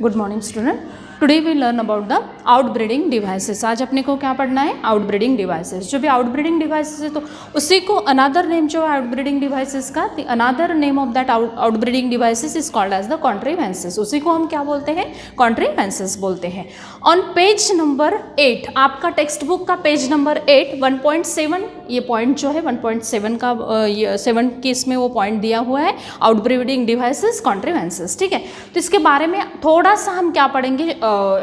Good morning student. Today we learn about the outbreeding devices. आज अपने को क्या पढ़ना है? Outbreeding devices. जो भी आउटब्रीडिंग डिवाइसेस है तो उसी को अनदर नेम जो है आउटब्रीडिंग डिवाइसेस का, another name of that outbreeding devices is called as the contrivances. उसी को हम क्या बोलते हैं? कॉन्ट्रीवेंसेस बोलते हैं। ऑन पेज नंबर 8, आपका टेक्स्ट बुक का पेज नंबर 8 1.7, ये पॉइंट जो है 1.7 का 7 के इसमें वो पॉइंट दिया हुआ है, आउटब्रीडिंग डिवाइसेस, कॉन्ट्रीवेंसेस। ठीक है, तो इसके बारे में थोड़ा सा हम क्या पढ़ेंगे,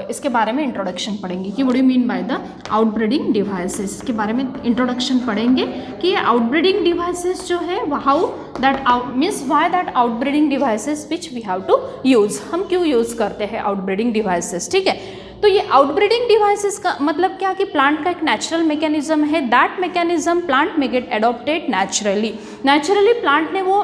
इसके बारे में इंट्रोडक्शन पढ़ेंगे कि what do you mean by the outbreeding devices. इसके बारे में इंट्रोडक्शन पढ़ेंगे कि ये आउटब्रीडिंग डिवाइसेस जो है how that means why that outbreeding devices which we have to use, हम क्यों यूज करते हैं आउटब्रीडिंग डिवाइसेस। ठीक है, तो ये आउटब्रीडिंग डिवाइसेस का मतलब क्या कि प्लांट का एक नेचुरल मैकेनिज्म है। दैट मैकेनिज्म प्लांट में गेट एडॉप्टेड नेचुरली प्लांट ने वो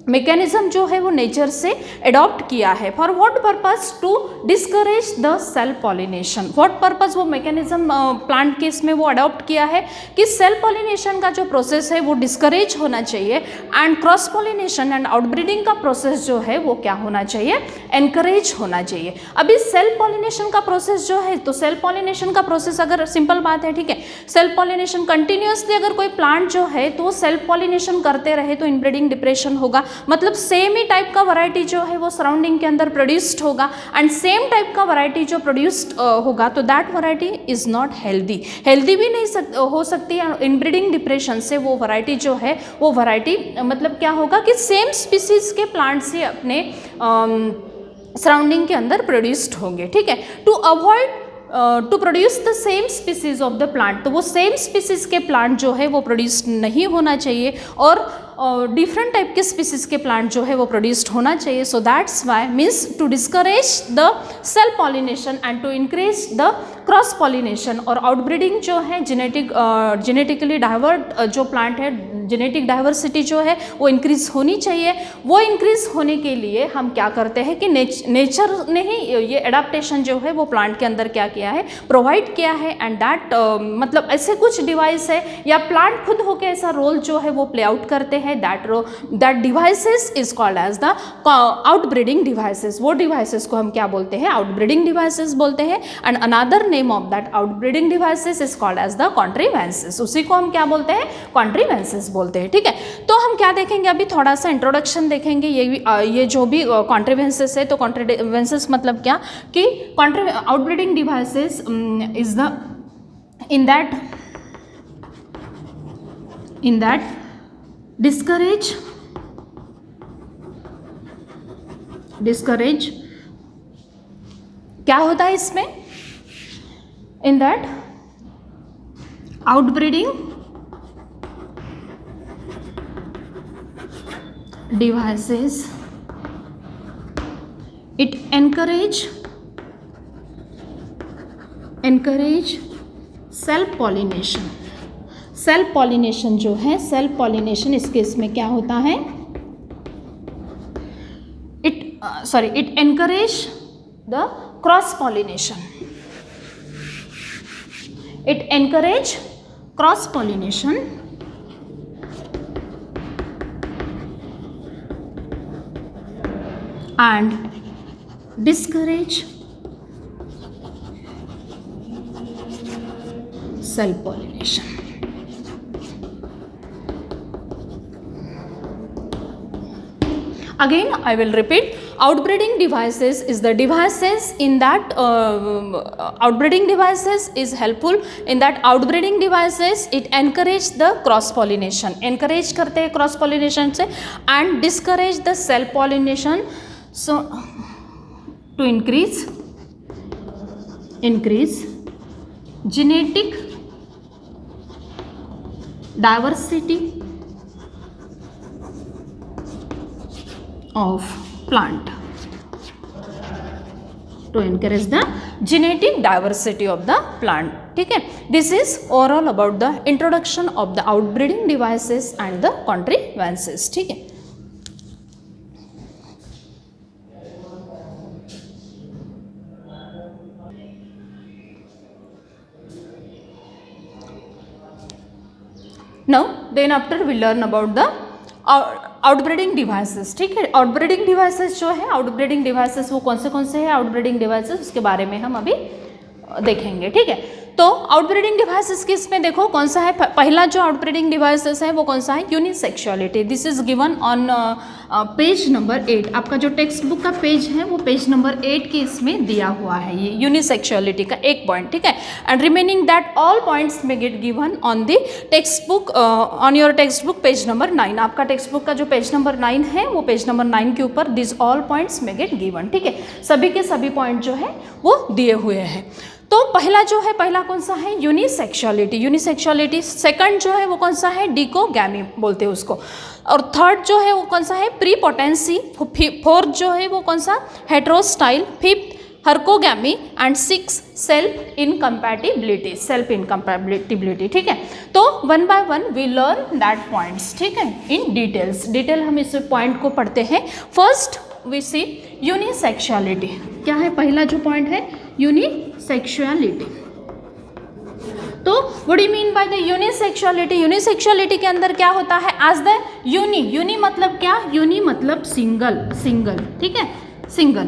मैकेनिज्म जो है वो नेचर से अडॉप्ट किया है। For what purpose? To discourage the self pollination. What purpose वो मैकेनिज्म प्लांट के इसमें वो अडॉप्ट किया है कि सेल्फ पॉलिनेशन का जो प्रोसेस है वो डिस्करेज होना चाहिए and cross pollination and outbreeding का प्रोसेस जो है वो क्या होना चाहिए? एनकरेज होना चाहिए। अभी सेल्फ पॉलिनेशन का प्रोसेस जो है, तो सेल्फ पॉलिनेशन का प्रोसेस अगर सिंपल बात है, ठीक है, सेल्फ पॉलिनेशन कंटिन्यूसली अगर कोई प्लांट जो है तो वो सेल्फ पॉलिनेशन करते रहे तो इनब्रीडिंग डिप्रेशन होगा। मतलब सेम ही टाइप का वैरायटी जो है वो सराउंडिंग के अंदर प्रोड्यूस्ड होगा एंड सेम टाइप का वैरायटी जो प्रोड्यूस्ड होगा तो that variety is not healthy भी नहीं हो सकती है। इनब्रीडिंग डिप्रेशन से वो वैरायटी जो है वो वैरायटी मतलब क्या होगा कि सेम स्पीसीज के प्लांट से अपने सराउंडिंग के अंदर प्रोड्यूस्ड होंगे। ठीक है, to avoid to produce the same species of the plant, तो वो सेम स्पीसीज के प्लांट जो है वो प्रोड्यूस नहीं होना चाहिए और डिफरेंट टाइप के स्पीसीज के प्लांट जो है वो प्रोड्यूस्ड होना चाहिए। So that's why means to discourage the self pollination and to increase the cross pollination. और आउटब्रीडिंग जो है जेनेटिकली डाइवर्ट जो प्लांट है, जेनेटिक डाइवर्सिटी जो है वो इंक्रीज होनी चाहिए। वो इंक्रीज होने के लिए हम क्या करते हैं कि नेचर ने ही ये एडाप्टेशन जो है वो प्लांट के अंदर क्या किया है? प्रोवाइड किया है एंड दैट मतलब ऐसे कुछ डिवाइस है या प्लांट खुद होकर ऐसा रोल जो है वो प्ले आउट करते हैं। That devices is called as the outbreeding devices. वो डिवाइसेस को हम क्या बोलते हैं? आउटब्रीडिंग डिवाइसेस बोलते हैं and another name of that outbreeding devices is called as the contrivances. उसी को हम क्या बोलते हैं? कॉन्ट्रीवेंसेस बोलते हैं। ठीक है, तो हम क्या देखेंगे अभी? थोड़ा सा इंट्रोडक्शन देखेंगे। ये जो भी कॉन्ट्रीवेंसेस है, तो कॉन्ट्रीवेंसेस मतलब क्या कि outbreeding devices is the in that discourage क्या होता है इसमें? In that outbreeding devices it encourage self pollination. Self pollination जो है, सेल्फ पॉलिनेशन इस केस में क्या होता है? It encourage the cross pollination. It encourage cross pollination and discourage self pollination. Again, I will repeat. Outbreeding devices is the devices in that outbreeding devices is helpful in that outbreeding devices it encourage the cross pollination, encourage करते हैं cross pollination से and discourage the self pollination. So to increase genetic diversity of plant, to encourage the genetic diversity of the plant. ठीक है, this is overall about the introduction of the outbreeding devices and the contrivances. ठीक है, now then after we learn about the outbreeding devices, ठीक है। Outbreeding devices जो है, outbreeding devices वो कौन से हैं आउटब्रीडिंग डिवाइसेस, उसके बारे में हम अभी देखेंगे, ठीक है। तो आउटब्रीडिंग डिवाइसेस की इसमें देखो कौन सा है, पहला जो आउटब्रीडिंग डिवाइसेस है वो कौन सा है, unisexuality. This is given on page number 8। आपका जो टेक्स्ट बुक का पेज है वो पेज नंबर 8 के इसमें दिया हुआ है ये यूनिसेक्सुअलिटी का एक पॉइंट, ठीक है। And remaining that all points में get given on the textbook, on your textbook page number 9। आपका टेक्स्ट बुक का जो पेज नंबर 9 है वो पेज नंबर 9 के ऊपर दिस ऑल पॉइंट्स में गेट गिवन, ठीक है। सभी के सभी पॉइंट जो है वो दिए हुए हैं। तो पहला जो है, पहला कौन सा है, यूनिसेक्सुअलिटी, यूनिसेक्सुअलिटी। सेकंड जो है वो कौन सा है, डिकोगैमी बोलते हैं उसको। और थर्ड जो है वो कौन सा है, प्रीपोटेंसी। फोर्थ जो है वो कौन सा, heterostyly. Fifth herkogamy and six self incompatibility, self incompatibility, ठीक है। तो one by one we learn that points, ठीक है, इन डिटेल्स। डिटेल हम इस पॉइंट को पढ़ते हैं। First we see unisexuality. क्या है पहला जो पॉइंट है, यूनिसेक्सुअलिटी। तो what do you mean by the unisexuality? Unisexuality के अंदर क्या होता है, एज द यूनी मतलब क्या, यूनी मतलब सिंगल, ठीक है, सिंगल।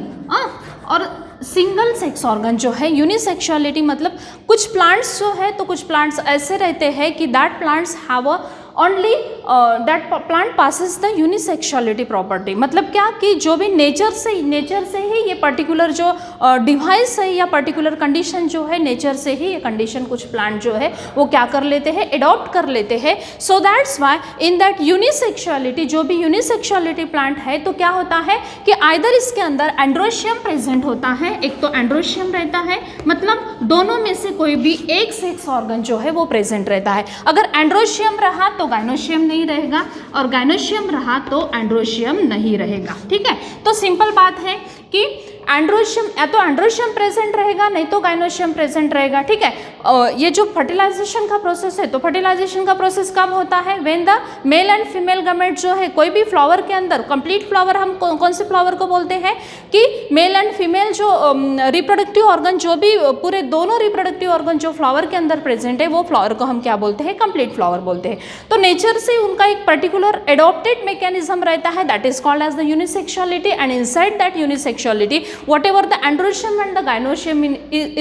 और सिंगल सेक्स ऑर्गन जो है, यूनिसेक्सुअलिटी मतलब कुछ प्लांट्स जो है, तो कुछ प्लांट्स ऐसे रहते हैं कि that plants have a only that plant passes the unisexuality property. मतलब क्या कि जो भी नेचर से ही ये पर्टिकुलर जो डिवाइस है या पर्टिकुलर कंडीशन जो है, नेचर से ही ये कंडीशन कुछ प्लांट जो है वो क्या कर लेते हैं, एडॉप्ट कर लेते हैं। So that's Y in that unisexuality, जो भी यूनिसेक्सुअलिटी प्लांट है तो क्या होता है कि आइदर इसके अंदर एंड्रोशियम प्रेजेंट होता है, एक तो एंड्रोशियम रहता है, मतलब दोनों में से कोई भी एक सेक्स ऑर्गन जो है वो प्रेजेंट रहता है। अगर एंड्रोशियम रहा तो गाइनोशियम नहीं रहेगा, और गाइनोशियम रहा तो एंड्रोशियम नहीं रहेगा, ठीक है। तो सिंपल बात है कि एंड्रोशियम या तो एंड्रोशियम प्रेजेंट रहेगा, नहीं तो गाइनोशियम प्रेजेंट रहेगा, ठीक है। ये जो फर्टिलाइजेशन का प्रोसेस है, तो फर्टिलाइजेशन का प्रोसेस कब होता है, when the male and female gamete जो है, कोई भी फ्लावर के अंदर, कंप्लीट फ्लावर हम कौन से फ्लावर को बोलते हैं कि मेल एंड फीमेल जो रिप्रोडक्टिव ऑर्गन, जो भी पूरे दोनों रिप्रोडक्टिव ऑर्गन जो फ्लावर के अंदर प्रेजेंट है, वो फ्लावर को हम क्या बोलते हैं, कंप्लीट फ्लावर बोलते हैं। तो नेचर से उनका एक पर्टिकुलर एडॉप्टेड मैकेनिज्म रहता है, that is called as the unisexuality. And inside that unisexuality whatever the androecium and the gynoecium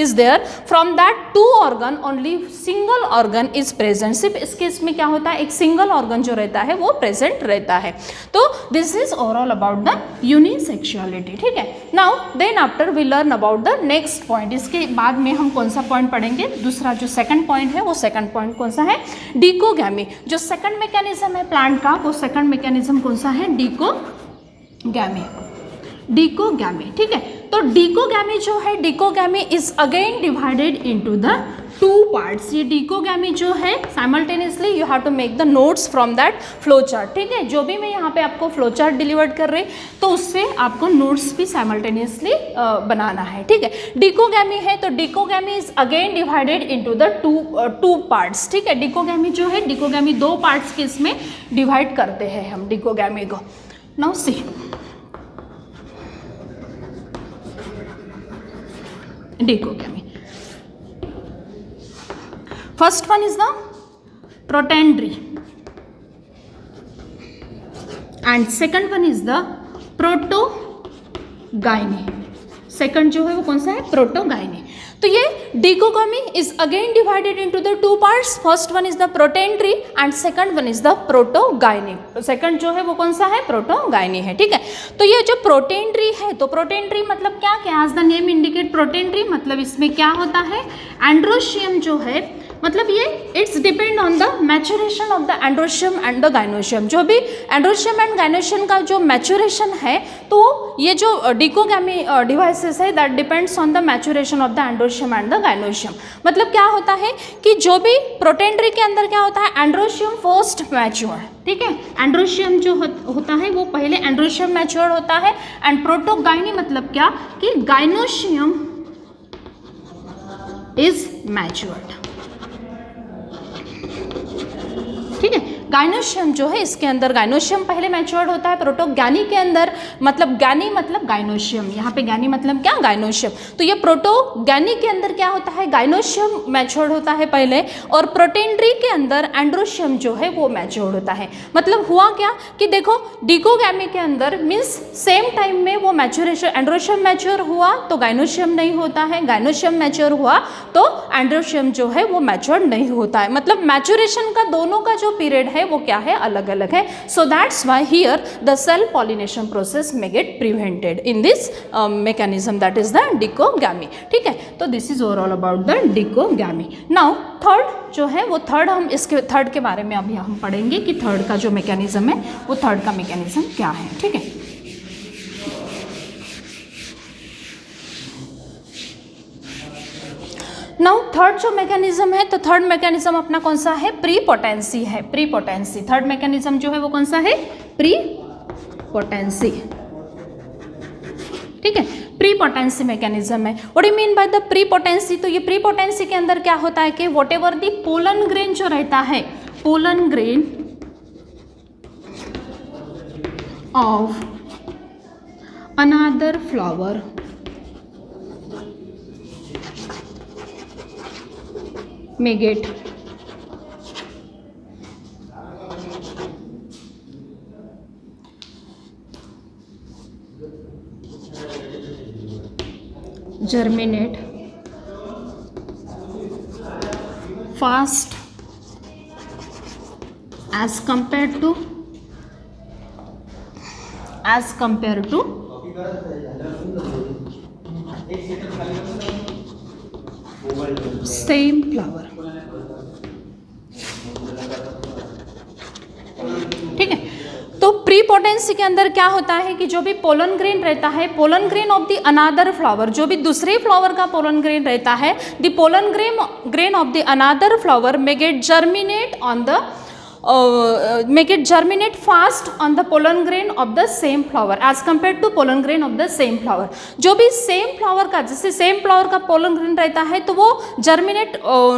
is there, from that two organ only single organ is present। सिर्फ इस case में क्या होता है, एक single organ जो रहता है वो प्रेजेंट रहता है। तो this is overall about the unisexuality, ठीक है। Now then after we learn about the next point. इसके बाद में हम कौन सा पॉइंट पढ़ेंगे, दूसरा जो सेकंड पॉइंट है वो सेकंड पॉइंट कौन सा है, डिकोगैमी। जो सेकंड मैकेनिज्म है प्लांट का, वो सेकंड मैकेनिज्म कौन सा है, डिकोगैमी, डिकोगैमी, ठीक है। तो डिकोगैमी जो है, dichogamy is again divided into the two parts. ये डिकोगैमी जो है simultaneously you have to make the notes from that flow chart, ठीक है। जो भी मैं यहाँ पे आपको फ्लो चार्ट डिलीवर्ड कर रही, तो उससे आपको नोट्स भी साइमल्टेनियसली बनाना है, ठीक है। डिकोगैमी है तो dichogamy is again divided into the two parts, ठीक है। डिकोगैमी जो है, डिकोगैमी दो पार्ट्स के इसमें डिवाइड करते हैं हम डिकोगैमी को। Now see dichogamy, first one is the protandry and second one is the protogyne। Second जो है वो कौन सा है, प्रोटोगाइनी। तो ये dichogamy is again divided into the two parts. First one is the protandry and second one is the protogyny. सेकंड जो है वो कौन सा है, प्रोटोगाइनी है, ठीक है। तो ये जो प्रोटेंड्री है, तो प्रोटेंड्री मतलब क्या, as the name indicate protandry मतलब इसमें क्या होता है, एंड्रोशियम जो है, मतलब ये it's depend on the maturation of the androecium and the gynoecium. जो भी एंड्रोशियम एंड गाइनोशियम का जो मैचुरेशन है, तो ये जो डिकोगैमी डिवाइसेस है that depends on the maturation of the androecium and the gynoecium. मतलब क्या होता है कि जो भी प्रोटेंड्री के अंदर क्या होता है, एंड्रोशियम फर्स्ट मैच्योर, ठीक है। एंड्रोशियम जो होता है वो पहले एंड्रोशियम मैच्योर होता है, एंड प्रोटोगाइनी मतलब क्या कि गाइनोशियम इज मैच्योर्ड, ठीक है। गाइनोशियम जो है इसके अंदर गाइनोशियम पहले मैच्योर्ड होता है, प्रोटोगैनी के अंदर, मतलब गैनी मतलब गाइनोशियम, यहाँ पे गैनी मतलब क्या, गाइनोशियम। तो ये प्रोटोगैनी के अंदर क्या होता है, गाइनोशियम मैच्योर्ड होता है पहले, और प्रोटेंड्री के अंदर एंड्रोशियम जो है वो मैच्योर्ड होता है। मतलब हुआ क्या कि देखो डिकोगैमी के अंदर मीन्स सेम टाइम में वो मैच्योरेशन, एंड्रोशियम मैच्योर हुआ तो गाइनोशियम नहीं होता है, गाइनोशियम मैच्योर हुआ तो एंड्रोशियम जो है वो मैच्योर नहीं होता है। मतलब मैच्योरेशन का दोनों का जो पीरियड है वो क्या है, अलग अलग है। So that's why here the self pollination process may get prevented in this mechanism, that is the dichogamy. ठीक है, तो this is overall about the dichogamy. Now third जो है वो थर्ड, हम इसके थर्ड के बारे में अभी हम पढ़ेंगे कि थर्ड का जो मैकेनिज्म है वो थर्ड का मैकेनिज्म क्या है। ठीक है, नाउ थर्ड जो मैकेनिज्म है, तो थर्ड मैकेनिज्म अपना कौन सा है, प्रीपोटेंसी है। प्रीपोटेंसी थर्ड मैकेनिज्म जो है वो कौन सा है, प्रीपोटेंसी। ठीक है, प्रीपोटेंसी मैकेनिज्म है। What do mean by the prepotency, तो ये प्रीपोटेंसी के अंदर क्या होता है कि whatever the pollen grain जो रहता है, pollen grain of another flower may get germinate fast as compared to same flower. ठीक है, तो प्रीपोटेंसी के अंदर क्या होता है कि जो भी पोलन ग्रेन रहता है, pollen grain of the another flower, जो भी दूसरे फ्लावर का पोलन ग्रेन रहता है, the pollen grain of the another flower may gate germinate on the make it germinate fast on the pollen grain of the same flower as compared to pollen grain of the same flower। जो भी same flower का, जैसे same flower का pollen grain रहता है तो वो germinate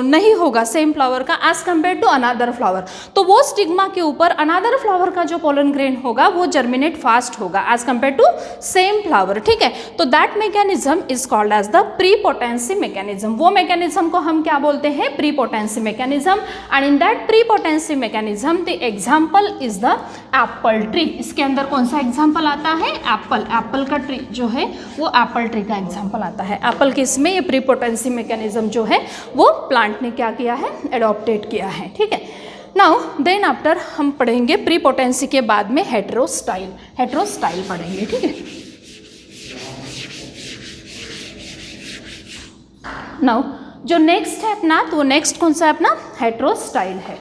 नहीं होगा सेम फ्लावर का as compare to another flower. तो वो स्टिग्मा के ऊपर अनादर फ्लावर का जो पोलन ग्रेन होगा वो जर्मिनेट फास्ट होगा as compare to same flower. ठीक है, तो that mechanism is called as the prepotency mechanism. वो मैकेनिज्म को हम क्या बोलते हैं, prepotency mechanism. And in that prepotency mechanism the example is the apple tree. इसके अंदर कौन सा एग्जाम्पल आता है, एप्पल। एप्पल का ट्री जो है वो एप्पल ट्री का एग्जाम्पल आता है। एप्पल के इसमें ये प्रीपोटेंसी मैकेनिज्म जो है वो प्लांट ने क्या किया है, एडॉप्टेड किया है। ठीक है, नाउ देन आफ्टर हम पढ़ेंगे प्रीपोटेंसी के बाद में हेटेरोस्टाइल। हेटेरोस्टाइल पढ़ेंगे। ठीक है, नाउ जो नेक्स्ट है अपना, तो नेक्स्ट कौन सा है अपना, हेटेरोस्टाइल है।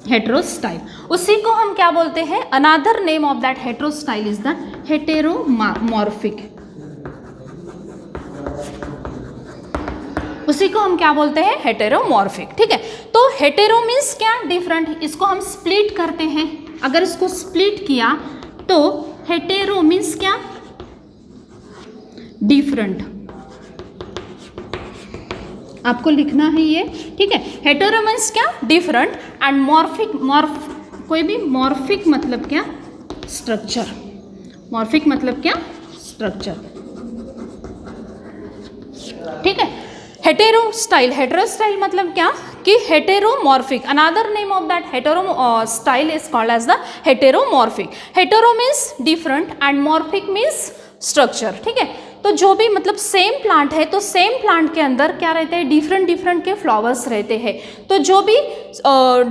हेटेरोस्टाइल, उसी को हम क्या बोलते हैं, another name of that heterostyly is the heteromorphic. उसी को हम क्या बोलते हैं, हेटेरोमॉर्फिक। ठीक है, तो हेटेरो मीन्स क्या, डिफरेंट। इसको हम स्प्लिट करते हैं, अगर इसको स्प्लिट किया तो हेटेरो मीन्स क्या, डिफरेंट। आपको लिखना है ये। ठीक है, हेटेरो मीन्स क्या, डिफरेंट, एंड मॉर्फिक, कोई भी मॉर्फिक मतलब क्या, स्ट्रक्चर। मॉर्फिक मतलब क्या, स्ट्रक्चर। ठीक है, हेटेरोस्टाइल, हेटेरोस्टाइल मतलब क्या कि heteromorphic. Another name of that heterostyly is called as the heteromorphic. Hetero means different and morphic means structure. ठीक है, तो जो भी मतलब सेम प्लांट है तो सेम प्लांट के अंदर क्या रहते हैं, डिफरेंट डिफरेंट के फ्लावर्स रहते हैं। तो जो भी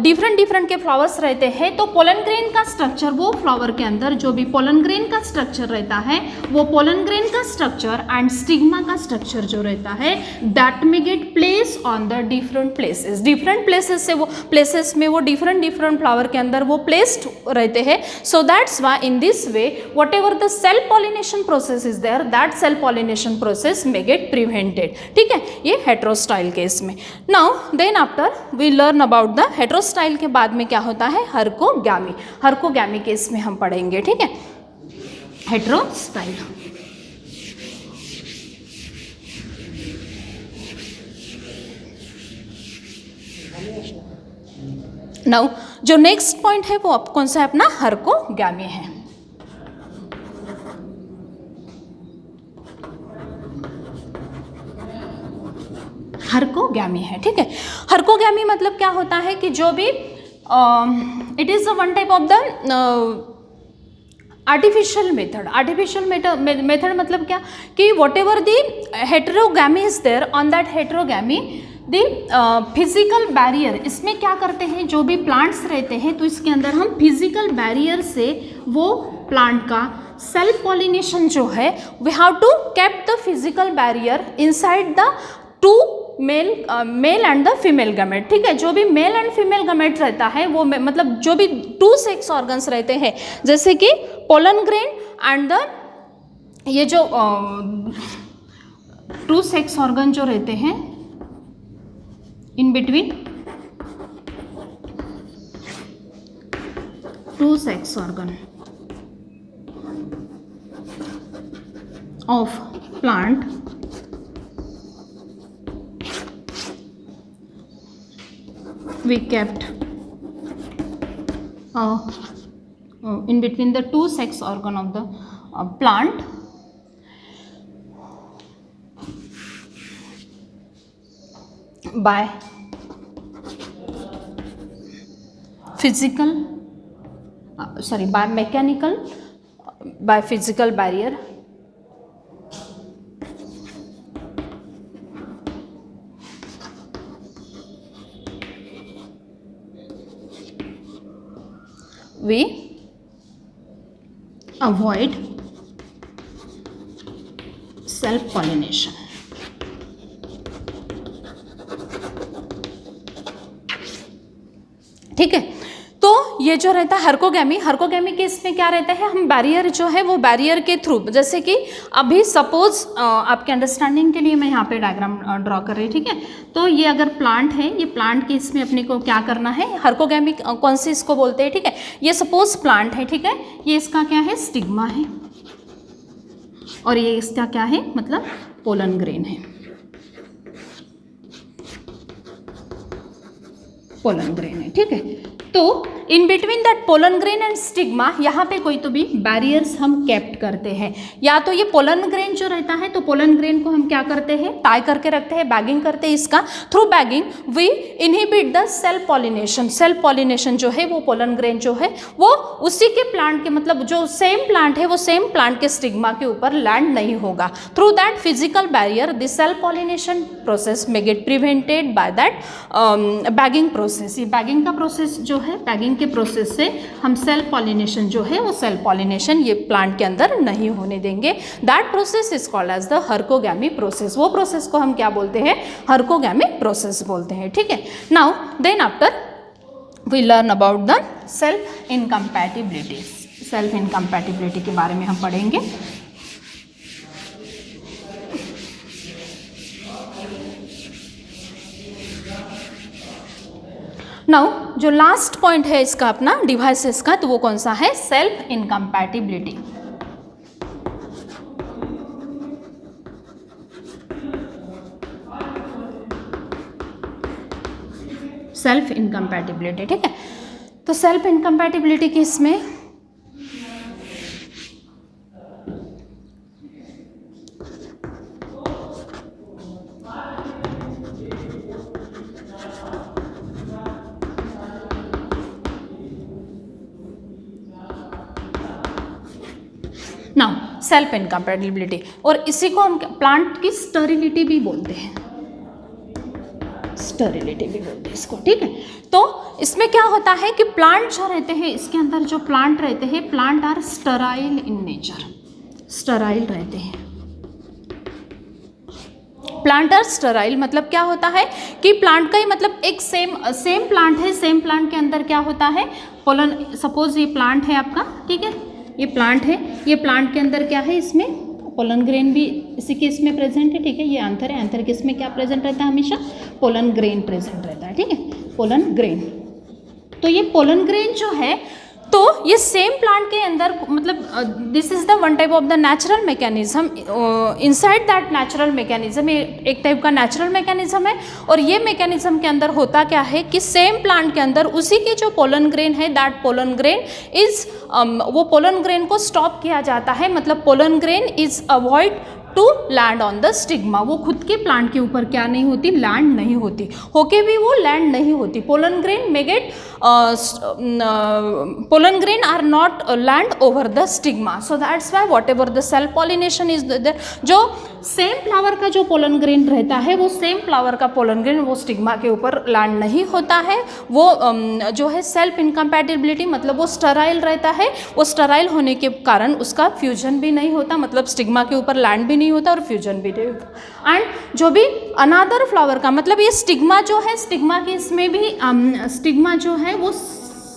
डिफरेंट डिफरेंट के फ्लावर्स रहते हैं तो पोलन ग्रेन का स्ट्रक्चर, वो फ्लावर के अंदर जो भी पोलन ग्रेन का स्ट्रक्चर रहता है वो पोलन ग्रेन का स्ट्रक्चर एंड स्टिग्मा का स्ट्रक्चर जो रहता है दैट में get place on the different places. Different places से वो प्लेसेस में वो डिफरेंट डिफरेंट फ्लावर के अंदर वो प्लेस्ड रहते हैं। So that's why in this way whatever the self pollination process is there, that self pollination process में गेट प्रिवेंटेड। ठीक है, ये हेटेरोस्टाइल केस में। Now then after we learn about the heterostyle के बाद में क्या होता है, हर्कोगैमी। हर्कोगैमी केस में हम पढ़ेंगे। ठीक है, हेटेरोस्टाइल। नाउ जो नेक्स्ट पॉइंट है वो कौन सा है अपना हर्कोगैमी है। हर्कोगैमी है, ठीक है। हर्कोगैमी मतलब क्या होता है कि जो भी it is one type of the artificial method. Artificial method मतलब क्या कि whatever the heterogamy is there, on that heterogamy the physical barrier, इसमें क्या करते हैं जो भी प्लांट्स रहते हैं तो इसके अंदर हम फिजिकल बैरियर से वो प्लांट का सेल्फ पॉलिनेशन जो है we have to keep the physical barrier inside the two male and the female gamete, ठीक है। जो भी मेल एंड फीमेल गैमेट रहता है वो मतलब जो भी टू सेक्स ऑर्गन्स रहते हैं जैसे कि पोलन ग्रेन एंड द ये जो टू सेक्स ऑर्गन जो रहते हैं in between two sex organ of plant we kept in between the two sex organ of the plant by physical by mechanical by physical barrier we avoid self pollination, ठीक है। तो ये जो रहता है हर्कोगैमी के इसमें क्या रहता है, हम बैरियर जो है वो बैरियर के थ्रू, जैसे कि अभी सपोज आपके अंडरस्टैंडिंग के लिए मैं यहाँ पे डायग्राम ड्रॉ कर रही, ठीक है। तो ये अगर प्लांट है, ये प्लांट के इसमें अपने को क्या करना है, हर्कोगैमी कौन से इसको बोलते हैं, ठीक है। ये सपोज प्लांट है, ठीक है, ये इसका क्या है, स्टिग्मा है, और ये इसका क्या है, मतलब पोलन ग्रेन है, पोलन ग्रेन है, ठीक है। तो in between that pollen grain and stigma यहाँ पे कोई तो भी बैरियर्स हम कैप्ट करते हैं, या तो ये पोलन ग्रेन जो रहता है तो पोलन ग्रेन को हम क्या करते हैं, टाई करके रखते हैं, बैगिंग करते हैं इसका। Through bagging we inhibit the self pollination. Self pollination जो है वो पोलन ग्रेन जो है वो उसी के प्लांट के, मतलब जो सेम प्लांट है वो सेम प्लांट के स्टिग्मा के ऊपर लैंड नहीं होगा। Through that physical barrier the self pollination process में get prevented by that bagging process. ये बैगिंग का प्रोसेस जो है, बैगिंग के प्रोसेस से हम सेल्फ पॉलिनेशन जो है वो सेल्फ पॉलिनेशन ये प्लांट के अंदर नहीं होने देंगे। That process is called as the herkogamy process. वो प्रोसेस को हम क्या बोलते हैं, हर्कोगैमी प्रोसेस बोलते हैं, ठीक है। Now then after we learn about the self incompatibility. Self incompatibility के बारे में हम पढ़ेंगे। नाउ जो लास्ट पॉइंट है इसका अपना डिवाइसेस का, तो वो कौन सा है, सेल्फ इनकम्पैटिबिलिटी। सेल्फ इनकम्पैटिबिलिटी, ठीक है। तो सेल्फ इनकम्पैटिबिलिटी की इसमें नाउ सेल्फ इनकम्पैटिबिलिटी, और इसी को हम प्लांट की स्टरिलिटी भी बोलते हैं, स्टरिलिटी भी बोलते हैं इसको, ठीक है। तो इसमें क्या होता है कि प्लांट जो रहते हैं, इसके अंदर जो प्लांट रहते हैं, plant are sterile in nature, sterile रहते हैं। प्लांट आर स्टराइल मतलब क्या होता है कि प्लांट का ही मतलब एक सेम प्लांट है, सेम प्लांट के अंदर क्या होता है, पोलन, सपोज ये प्लांट है आपका, ठीक है, ये प्लांट है, ये प्लांट के अंदर क्या है, इसमें पोलन ग्रेन भी इसी के इसमें प्रेजेंट है, ठीक है। ये एंथर है, एंथर के इसमें क्या प्रेजेंट रहता है, हमेशा पोलन ग्रेन प्रेजेंट रहता है, ठीक है, पोलन ग्रेन। तो ये पोलन ग्रेन जो है, तो तो ये सेम प्लांट के अंदर मतलब this is the one type of the natural mechanism, inside that natural mechanism, ये एक टाइप का नेचुरल मैकेनिज्म है। और ये मैकेनिज्म के अंदर होता क्या है कि सेम प्लांट के अंदर उसी के जो पोलन ग्रेन है, दैट पोलन ग्रेन इज वो पोलन ग्रेन को स्टॉप किया जाता है, मतलब pollen grain is avoid to land on the stigma. वो खुद के प्लांट के ऊपर क्या नहीं होती, लैंड नहीं होती, होके भी वो लैंड नहीं होती। Pollen grain may gate pollen grain are not land over the stigma, so that's why whatever the self pollination is there, जो सेम फ्लावर का जो पोलन ग्रेन रहता है वो सेम फ्लावर का पोलन ग्रेन वो स्टिग्मा के ऊपर लैंड नहीं होता है। वो जो है सेल्फ इनकम्पैटिबिलिटी, मतलब वो स्टराइल रहता है, वो स्टराइल होने के कारण उसका फ्यूजन भी नहीं होता, मतलब स्टिग्मा के ऊपर लैंड भी नहीं होता और फ्यूजन भी नहीं होता। एंड जो भी अनादर फ्लावर का, मतलब ये स्टिग्मा जो है, स्टिग्मा के इसमें भी स्टिग्मा जो है वो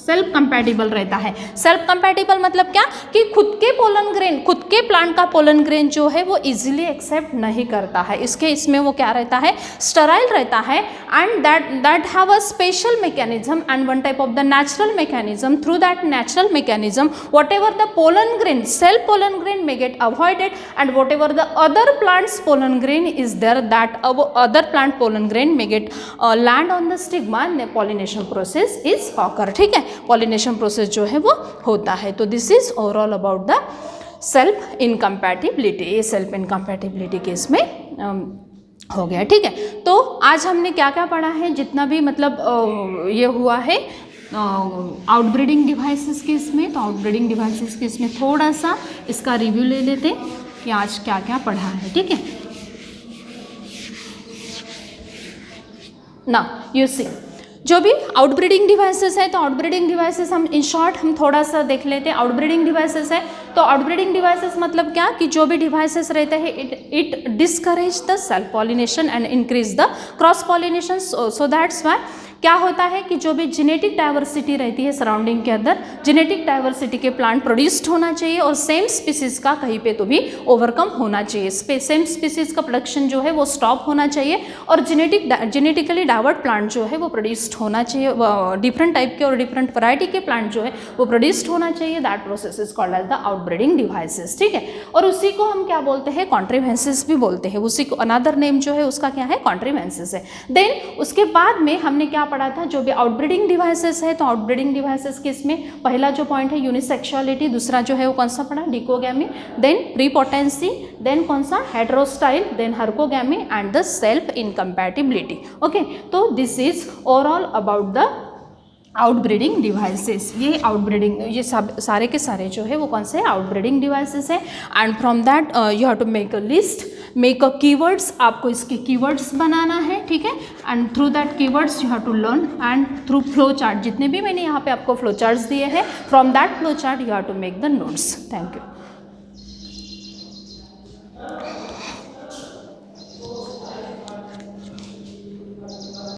सेल्फ कंपैटिबल रहता है। सेल्फ कंपैटिबल मतलब क्या कि खुद के पोलन ग्रेन, खुद के प्लांट का पोलन ग्रेन जो है वो इजीली एक्सेप्ट नहीं करता है, इसमें वो क्या रहता है, स्टराइल रहता है। And that have a special mechanism and one type of the natural mechanism, through that natural mechanism what ever the pollen grain, self pollen grain may get avoided, and whatever the other plant's pollen grain is there, that other plant pollen grain may get land on the stigma, and the pollination process is occur। ठीक है, pollination process जो है वो होता है। तो this is overall about the self incompatibility। ये self incompatibility case में हो गया। ठीक है, तो आज हमने क्या क्या पढ़ा है, जितना भी मतलब ये हुआ है आउटब्रीडिंग डिवाइसेस के इसमें, तो आउटब्रीडिंग डिवाइसेस के इसमें थोड़ा सा इसका रिव्यू ले लेते कि आज क्या क्या पढ़ा है। ठीक है ना, यू सी जो भी आउटब्रीडिंग डिवाइसेस है, तो आउटब्रीडिंग डिवाइसेस हम इन शॉर्ट हम थोड़ा सा देख लेते हैं। आउटब्रीडिंग डिवाइसेस है तो आउटब्रीडिंग डिवाइसेस मतलब क्या कि जो भी डिवाइसेस रहते हैं it discourage the self pollination and increase the cross pollination. So that's Y क्या होता है कि जो भी जेनेटिक डाइवर्सिटी रहती है सराउंडिंग के अंदर, जेनेटिक डाइवर्सिटी के प्लांट प्रोड्यूस्ड होना चाहिए और सेम स्पीसीज का कहीं पे तो भी ओवरकम होना चाहिए। सेम स्पीसीज का प्रोडक्शन जो है वो स्टॉप होना चाहिए और जेनेटिकली डाइवर्ट प्लांट जो है वो प्रोड्यूस्ड होना चाहिए, डिफरेंट टाइप के और डिफरेंट वैरायटी के प्लांट जो है वो प्रोड्यूस्ड होना चाहिए। That process is called as the outbreeding devices. ठीक है, और उसी को हम क्या बोलते हैं, कॉन्ट्रीवेंसेस भी बोलते हैं। उसी को अनदर नेम जो है उसका क्या है, कॉन्ट्रीवेंसेस है। देन उसके बाद में हमने क्या पढ़ा था, जो भी आउटब्रीडिंग डिवाइसेस है, तो आउटब्रीडिंग डिवाइसेस के इसमें पहला जो पॉइंट है यूनिसेक्सुअलिटी, दूसरा जो है वो कौन सा पढ़ा, डिकोगैमी, देन प्रीपोटेंसी, देन कौन सा, heterostyly, then herkogamy and the self incompatibility. Okay, तो this is overall about the outbreeding devices. ये आउटब्रीडिंग, ये सब सारे के सारे जो है वो कौन से आउटब्रीडिंग डिवाइसेस है। And from that you have to make a list, make a keywords, आपको इसके कीवर्ड्स बनाना है। ठीक है, and through that keywords you have to learn and through flow chart, जितने भी मैंने यहाँ पे आपको फ्लो चार्ट्स दिए हैं, from that flow chart you have to make the notes. Thank you.